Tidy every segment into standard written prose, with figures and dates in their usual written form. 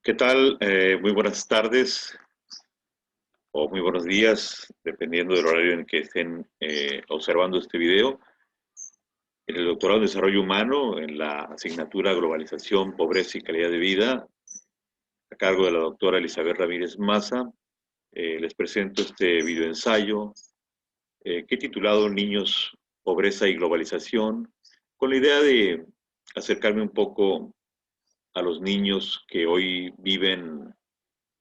¿Qué tal? Muy buenas tardes o muy buenos días, dependiendo del horario en que estén observando este video. En el doctorado en Desarrollo Humano, en la asignatura Globalización, Pobreza y Calidad de Vida, a cargo de la doctora Elizabeth Ramírez Maza, les presento este videoensayo que he titulado Niños, Pobreza y Globalización, con la idea de acercarme un poco a los niños que hoy viven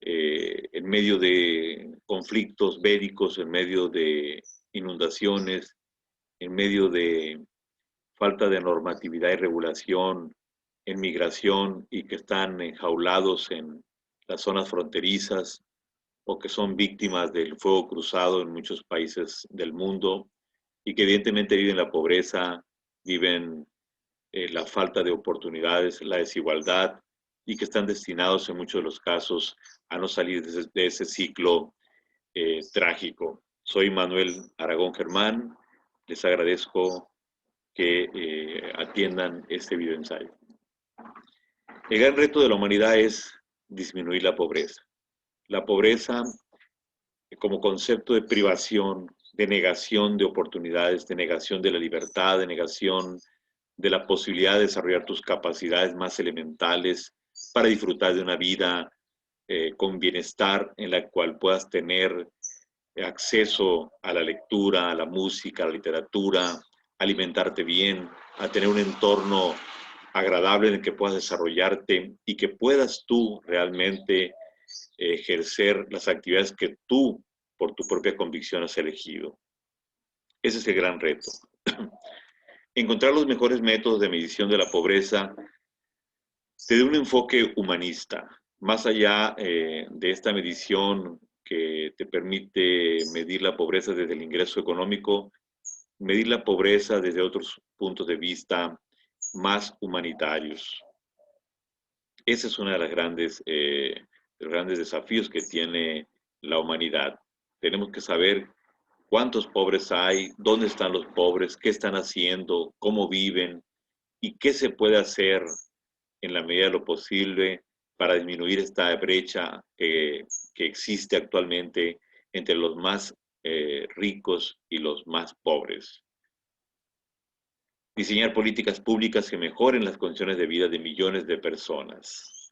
en medio de conflictos bélicos, en medio de inundaciones, en medio de falta de normatividad y regulación, en migración y que están enjaulados en las zonas fronterizas o que son víctimas del fuego cruzado en muchos países del mundo y que evidentemente viven la pobreza, viven la falta de oportunidades, la desigualdad y que están destinados en muchos de los casos a no salir de ese ciclo trágico. Soy Manuel Aragón Germán, les agradezco que atiendan este videoensayo. El gran reto de la humanidad es disminuir la pobreza. La pobreza como concepto de privación, de negación de oportunidades, de negación de la libertad, de negación de la posibilidad de desarrollar tus capacidades más elementales para disfrutar de una vida con bienestar en la cual puedas tener acceso a la lectura, a la música, a la literatura, alimentarte bien, a tener un entorno agradable en el que puedas desarrollarte y que puedas tú realmente ejercer las actividades que tú, por tu propia convicción, has elegido. Ese es el gran reto. Encontrar los mejores métodos de medición de la pobreza desde un enfoque humanista, más allá de esta medición que te permite medir la pobreza desde el ingreso económico, medir la pobreza desde otros puntos de vista más humanitarios. Ese es uno de los grandes desafíos que tiene la humanidad. Tenemos que saber cuántos pobres hay, dónde están los pobres, qué están haciendo, cómo viven y qué se puede hacer en la medida de lo posible para disminuir esta brecha que existe actualmente entre los más ricos y los más pobres. Diseñar políticas públicas que mejoren las condiciones de vida de millones de personas.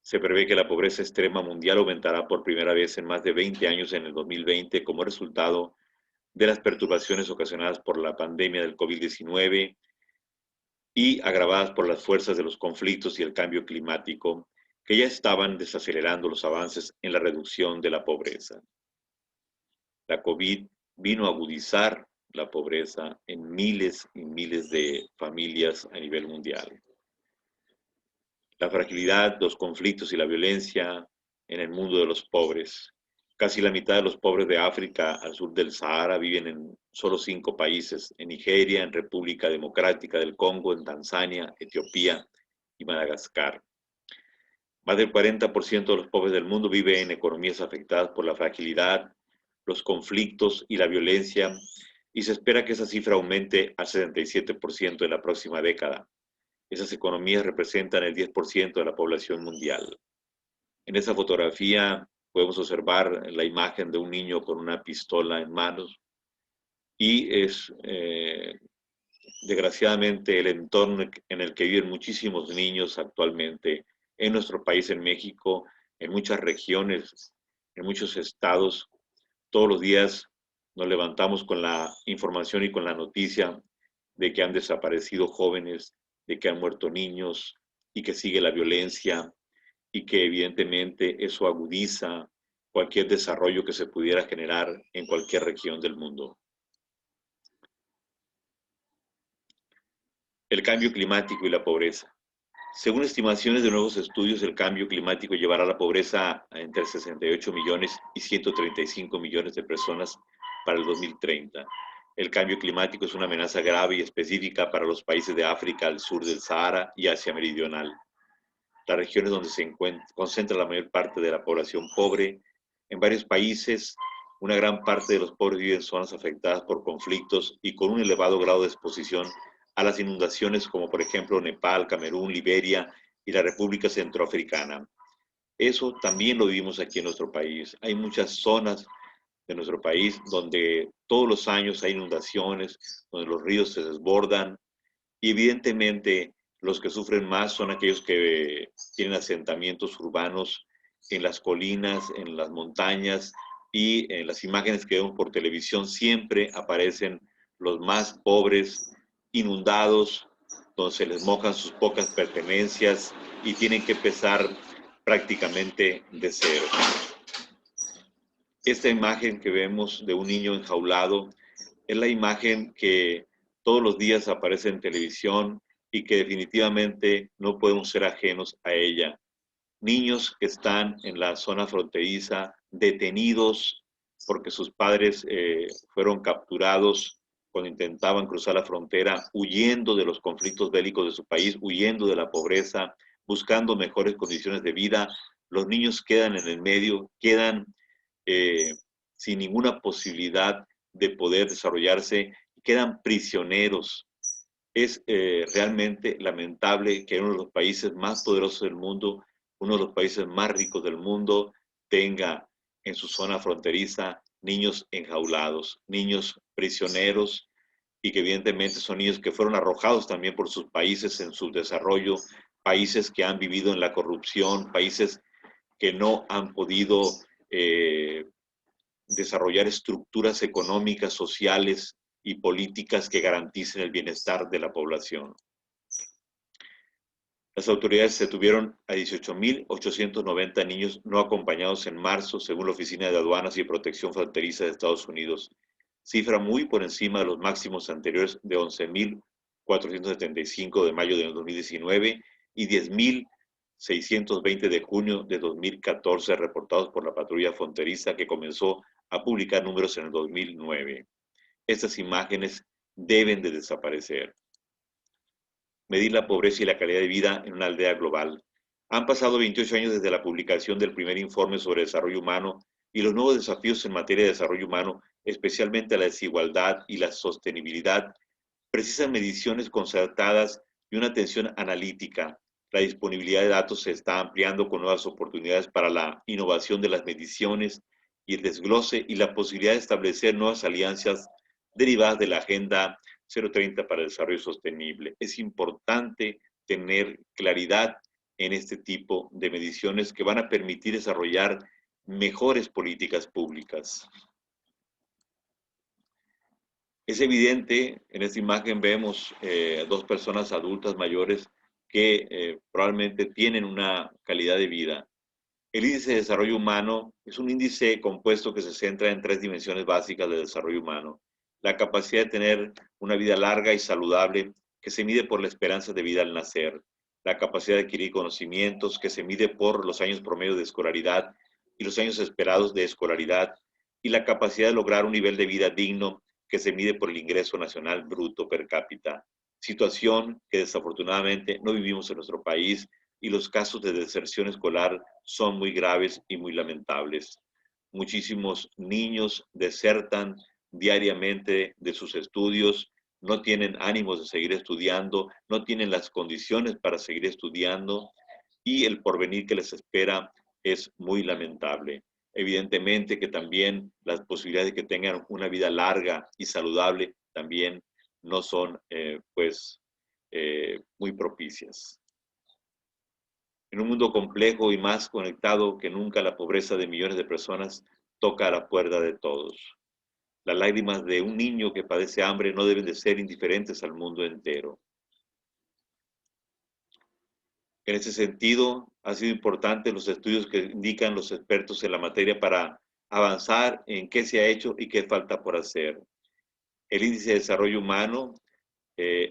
Se prevé que la pobreza extrema mundial aumentará por primera vez en más de 20 años en el 2020 como resultado de las perturbaciones ocasionadas por la pandemia del COVID-19 y agravadas por las fuerzas de los conflictos y el cambio climático que ya estaban desacelerando los avances en la reducción de la pobreza. La COVID vino a agudizar la pobreza en miles y miles de familias a nivel mundial. La fragilidad, los conflictos y la violencia en el mundo de los pobres. Casi la mitad de los pobres de África al sur del Sahara viven en solo 5 países, en Nigeria, en República Democrática del Congo, en Tanzania, Etiopía y Madagascar. Más del 40% de los pobres del mundo vive en economías afectadas por la fragilidad, los conflictos y la violencia, y se espera que esa cifra aumente al 77% en la próxima década. Esas economías representan el 10% de la población mundial. En esa fotografía podemos observar la imagen de un niño con una pistola en manos y es desgraciadamente el entorno en el que viven muchísimos niños actualmente en nuestro país, en México, en muchas regiones, en muchos estados. Todos los días nos levantamos con la información y con la noticia de que han desaparecido jóvenes, de que han muerto niños y que sigue la violencia y que evidentemente eso agudiza cualquier desarrollo que se pudiera generar en cualquier región del mundo. El cambio climático y la pobreza. Según estimaciones de nuevos estudios, el cambio climático llevará a la pobreza a entre 68 millones y 135 millones de personas para el 2030. El cambio climático es una amenaza grave y específica para los países de África, al sur del Sahara y Asia Meridional. Las regiones donde se concentra la mayor parte de la población pobre. En varios países, una gran parte de los pobres viven en zonas afectadas por conflictos y con un elevado grado de exposición a las inundaciones, como por ejemplo Nepal, Camerún, Liberia y la República Centroafricana. Eso también lo vivimos aquí en nuestro país. Hay muchas zonas de nuestro país donde todos los años hay inundaciones, donde los ríos se desbordan y evidentemente los que sufren más son aquellos que tienen asentamientos urbanos en las colinas, en las montañas, y en las imágenes que vemos por televisión siempre aparecen los más pobres, inundados, donde se les mojan sus pocas pertenencias y tienen que empezar prácticamente de cero. Esta imagen que vemos de un niño enjaulado es la imagen que todos los días aparece en televisión y que definitivamente no podemos ser ajenos a ella. Niños que están en la zona fronteriza, detenidos porque sus padres fueron capturados cuando intentaban cruzar la frontera, huyendo de los conflictos bélicos de su país, huyendo de la pobreza, buscando mejores condiciones de vida. Los niños quedan en el medio, quedan eh, sin ninguna posibilidad de poder desarrollarse, quedan prisioneros. Es realmente lamentable que uno de los países más poderosos del mundo, uno de los países más ricos del mundo, tenga en su zona fronteriza niños enjaulados, niños prisioneros, y que evidentemente son niños que fueron arrojados también por sus países en su desarrollo, países que han vivido en la corrupción, países que no han podido eh, desarrollar estructuras económicas, sociales y políticas que garanticen el bienestar de la población. Las autoridades detuvieron a 18.890 niños no acompañados en marzo, según la Oficina de Aduanas y Protección Fronteriza de Estados Unidos, cifra muy por encima de los máximos anteriores de 11.475 de mayo de 2019 y 10.620 de junio de 2014, reportados por la patrulla fronteriza que comenzó a publicar números en el 2009. Estas imágenes deben de desaparecer. Medir la pobreza y la calidad de vida en una aldea global. Han pasado 28 años desde la publicación del primer informe sobre desarrollo humano y los nuevos desafíos en materia de desarrollo humano, especialmente la desigualdad y la sostenibilidad, precisan mediciones concertadas y una atención analítica. La disponibilidad de datos se está ampliando con nuevas oportunidades para la innovación de las mediciones y el desglose y la posibilidad de establecer nuevas alianzas derivadas de la Agenda 030 para el Desarrollo Sostenible. Es importante tener claridad en este tipo de mediciones que van a permitir desarrollar mejores políticas públicas. Es evidente, en esta imagen vemos dos personas adultas mayores que probablemente tienen una calidad de vida. El índice de desarrollo humano es un índice compuesto que se centra en tres dimensiones básicas del desarrollo humano. La capacidad de tener una vida larga y saludable, que se mide por la esperanza de vida al nacer. La capacidad de adquirir conocimientos, que se mide por los años promedio de escolaridad y los años esperados de escolaridad. Y la capacidad de lograr un nivel de vida digno, que se mide por el ingreso nacional bruto per cápita. Situación que desafortunadamente no vivimos en nuestro país, y los casos de deserción escolar son muy graves y muy lamentables. Muchísimos niños desertan diariamente de sus estudios, no tienen ánimos de seguir estudiando, no tienen las condiciones para seguir estudiando, y el porvenir que les espera es muy lamentable. Evidentemente que también las posibilidades de que tengan una vida larga y saludable también no son muy propicias. En un mundo complejo y más conectado que nunca, la pobreza de millones de personas toca a la puerta de todos. Las lágrimas de un niño que padece hambre no deben de ser indiferentes al mundo entero. En ese sentido, ha sido importante los estudios que indican los expertos en la materia para avanzar en qué se ha hecho y qué falta por hacer. El índice de desarrollo humano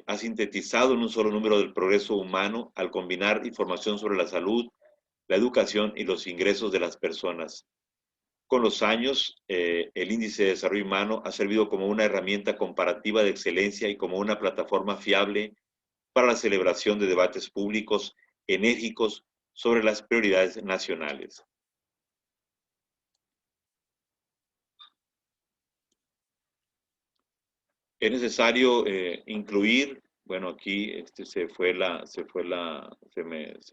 ha sintetizado en un solo número del progreso humano al combinar información sobre la salud, la educación y los ingresos de las personas. Con los años, el índice de desarrollo humano ha servido como una herramienta comparativa de excelencia y como una plataforma fiable para la celebración de debates públicos enérgicos sobre las prioridades nacionales. Es necesario incluir bueno, aquí se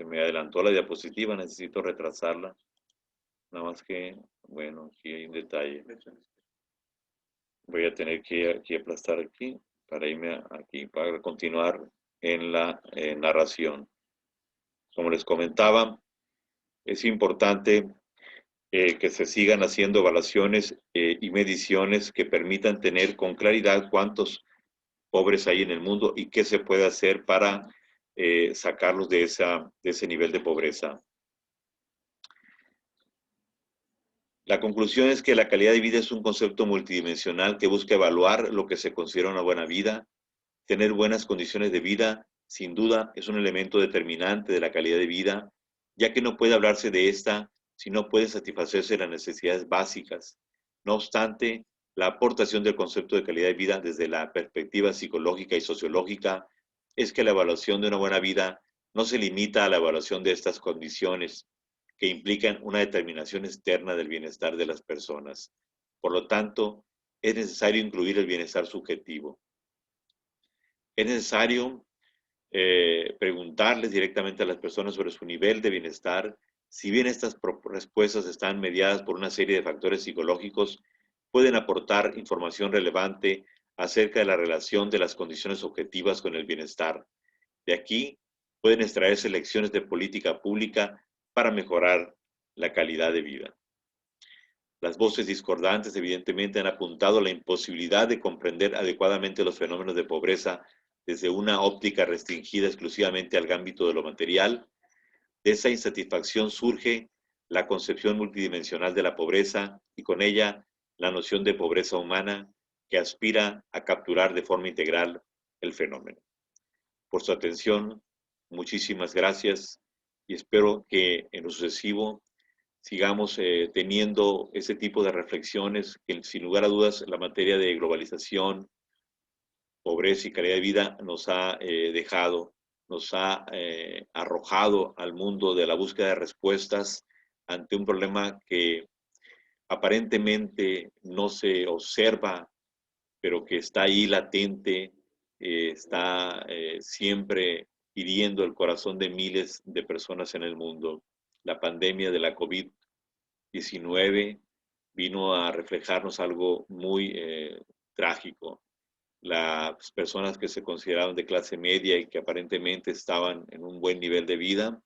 me adelantó la diapositiva, necesito retrasarla. Nada más que, bueno, aquí hay un detalle. Voy a tener que aquí aplastar aquí para irme aquí, para continuar en la narración. Como les comentaba, es importante que se sigan haciendo evaluaciones y mediciones que permitan tener con claridad cuántos pobres hay en el mundo y qué se puede hacer para sacarlos de ese nivel de pobreza. La conclusión es que la calidad de vida es un concepto multidimensional que busca evaluar lo que se considera una buena vida. Tener buenas condiciones de vida, sin duda, es un elemento determinante de la calidad de vida, ya que no puede hablarse de esta si no pueden satisfacerse las necesidades básicas. No obstante, la aportación del concepto de calidad de vida desde la perspectiva psicológica y sociológica es que la evaluación de una buena vida no se limita a la evaluación de estas condiciones, que implican una determinación externa del bienestar de las personas. Por lo tanto, es necesario incluir el bienestar subjetivo. Es necesario preguntarles directamente a las personas sobre su nivel de bienestar. Si bien estas respuestas están mediadas por una serie de factores psicológicos, pueden aportar información relevante acerca de la relación de las condiciones objetivas con el bienestar. De aquí pueden extraerse lecciones de política pública para mejorar la calidad de vida. Las voces discordantes evidentemente han apuntado a la imposibilidad de comprender adecuadamente los fenómenos de pobreza desde una óptica restringida exclusivamente al ámbito de lo material. De esa insatisfacción surge la concepción multidimensional de la pobreza y con ella la noción de pobreza humana que aspira a capturar de forma integral el fenómeno. Por su atención, muchísimas gracias y espero que en lo sucesivo sigamos teniendo ese tipo de reflexiones que sin lugar a dudas la materia de globalización, pobreza y calidad de vida nos ha dejado, nos ha arrojado al mundo de la búsqueda de respuestas ante un problema que aparentemente no se observa, pero que está ahí latente, está siempre hiriendo el corazón de miles de personas en el mundo. La pandemia de la COVID-19 vino a reflejarnos algo muy trágico. Las personas que se consideraban de clase media y que aparentemente estaban en un buen nivel de vida,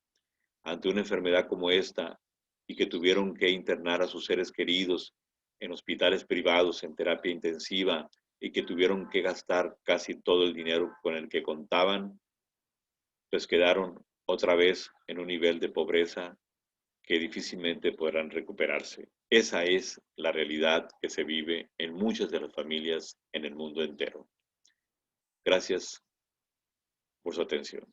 ante una enfermedad como esta y que tuvieron que internar a sus seres queridos en hospitales privados, en terapia intensiva, y que tuvieron que gastar casi todo el dinero con el que contaban, pues quedaron otra vez en un nivel de pobreza que difícilmente podrán recuperarse. Esa es la realidad que se vive en muchas de las familias en el mundo entero. Gracias por su atención.